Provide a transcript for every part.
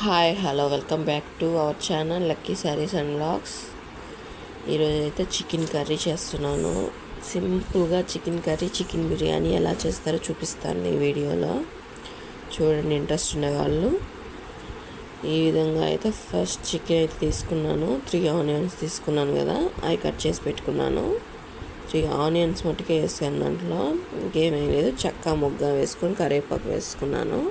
Hi hello welcome back to our channel lucky saris and vlogs. ఈరోజు అయితే chicken curry చేస్తున్నాను. సింపుల్గా చికెన్ కర్రీ, చికెన్ బిర్యానీ ఎలా చేస్తారో చూపిస్తాను ఈ వీడియోలో. చూడండి, ఇంట్రెస్ట్ ఉండేవాళ్ళు. ఈ విధంగా అయితే ఫస్ట్ చికెన్ అయితే తీసుకున్నాను. 3 ఆనియన్స్ తీసుకున్నాను కదా, అవి కట్ చేసి పెట్టుకున్నాను. 3 ఆనియన్స్ మట్టుకే వేసాను, దాంట్లో ఇంకేమీ లేదు. చెక్క మొగ్గ వేసుకొని కరివేపాకు వేసుకున్నాను.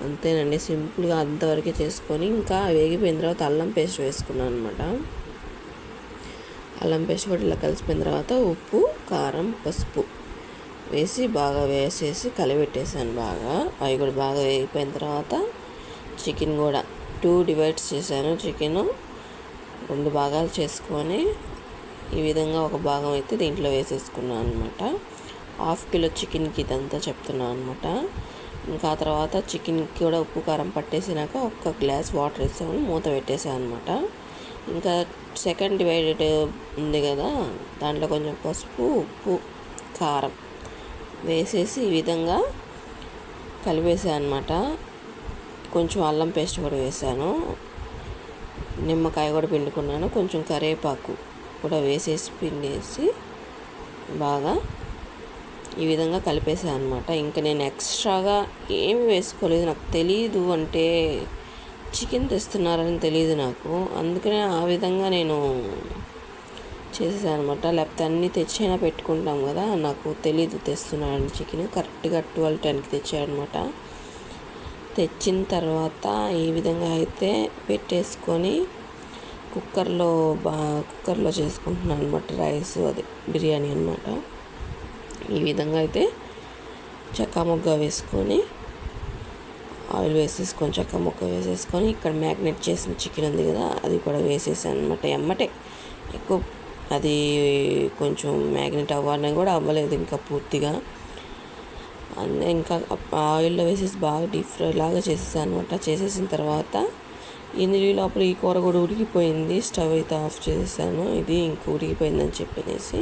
అంతేనండి, సింపుల్గా అంతవరకే చేసుకొని ఇంకా వేగిపోయిన తర్వాత అల్లం పేస్ట్ వేసుకున్నాను అనమాట. అల్లం పేస్ట్ కూడా ఇలా కలిసిపోయిన తర్వాత ఉప్పు, కారం, పసుపు వేసి బాగా వేసేసి కలిపెట్టేసాను బాగా. అవి కూడా బాగా వేగిపోయిన తర్వాత చికెన్ కూడా 2 డివైడ్స్ చేశాను. చికెన్ 2 భాగాలు చేసుకొని ఈ విధంగా ఒక భాగం అయితే దీంట్లో వేసేసుకున్నాను అనమాట. 1/2 కిలో చికెన్కి ఇదంతా చెప్తున్నాను అనమాట. ఇంకా ఆ తర్వాత చికెన్కి కూడా ఉప్పు కారం పట్టేసినాక 1 గ్లాస్ వాటర్ వేసాను, మూత పెట్టేసాను అనమాట. ఇంకా సెకండ్ డివైడెడ్ ఉంది కదా, దాంట్లో కొంచెం పసుపు, ఉప్పు, కారం వేసేసి ఈ విధంగా కలిపేసాను అనమాట. కొంచెం అల్లం పేస్ట్ కూడా వేసాను, నిమ్మకాయ కూడా పిండుకున్నాను, కొంచెం కరివేపాకు కూడా వేసేసి పిండేసి బాగా ఈ విధంగా కలిపేసాను అనమాట. ఇంకా నేను ఎక్స్ట్రాగా ఏమి వేసుకోలేదు. నాకు తెలీదు, అంటే చికెన్ తెస్తున్నారని తెలియదు నాకు, అందుకనే ఆ విధంగా నేను చేసేసాను అనమాట. లేకపోతే అన్నీ తెచ్చైనా పెట్టుకుంటాం కదా, నాకు తెలీదు తెస్తున్నారని. చికెన్ కరెక్ట్గా 12:10కి తెచ్చాడనమాట. తెచ్చిన తర్వాత ఈ విధంగా అయితే పెట్టేసుకొని కుక్కర్లో చేసుకుంటున్నాను అనమాట. రైస్, అది బిర్యానీ అనమాట. ఈ విధంగా అయితే చెక్క మొగ్గ వేసుకొని ఆయిల్ వేసేసుకొని చెక్క మొగ్గ వేసేసుకొని ఇక్కడ మ్యాగ్నేట్ చేసిన చికెన్ ఉంది కదా, అది కూడా వేసేసాను అనమాట. ఎమ్మటే ఎక్కువ అది కొంచెం మ్యాగ్నేట్ అవ్వాలని కూడా అవ్వలేదు ఇంకా పూర్తిగా. ఇంకా ఆయిల్లో వేసేసి బాగా డీప్ ఫ్రై లాగా చేసేసాను అనమాట. చేసేసిన తర్వాత లోపల ఈ కూర కూడా ఉడికిపోయింది. స్టవ్ అయితే ఆఫ్ చేసేసాను. ఇది ఇంక ఉడికిపోయిందని చెప్పనేసి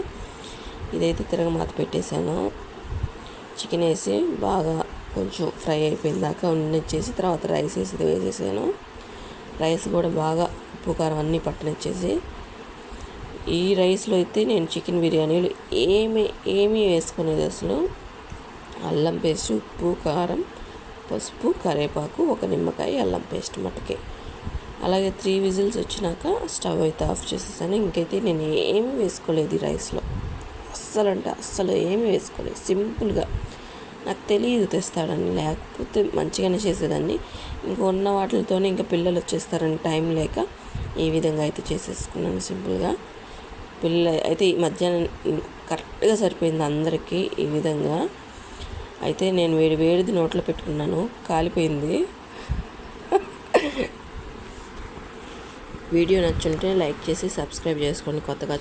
ఇదైతే తిరగమాత పెట్టేశాను. చికెన్ వేసి బాగా కొంచెం ఫ్రై అయిపోయిన దాకా ఉన్నిచ్చేసి తర్వాత రైస్ వేసేసాను. రైస్ కూడా బాగా ఉప్పు కారం అన్నీ పట్టనిచ్చేసి, ఈ రైస్లో అయితే నేను చికెన్ బిర్యానీలో ఏమీ వేసుకునేది అసలు. అల్లం పేస్ట్, ఉప్పు, కారం, పసుపు, కరివేపాకు, 1 నిమ్మకాయ, అల్లం పేస్ట్ మట్టుకే. అలాగే 3 విజిల్స్ వచ్చినాక స్టవ్ అయితే ఆఫ్ చేసేసాను. ఇంకైతే నేను ఏమీ వేసుకోలేదు ఈ రైస్లో, అస్సలు ఏమీ వేసుకోలేదు. సింపుల్గా, నాకు తెలియదు తెస్తాడని, లేకపోతే మంచిగానే చేసేదాన్ని. ఇంకా ఉన్న వాటితోనే ఇంకా పిల్లలు వచ్చేస్తారని టైం లేక ఈ విధంగా అయితే చేసేసుకున్నాను సింపుల్గా. పిల్లలు అయితే ఈ మధ్యాహ్నం కరెక్ట్గా సరిపోయింది అందరికీ. ఈ విధంగా అయితే నేను వేడిది నోట్లో పెట్టుకున్నాను, కాలిపోయింది. వీడియో నచ్చుంటే లైక్ చేసి సబ్స్క్రైబ్ చేసుకోండి. కొత్తగా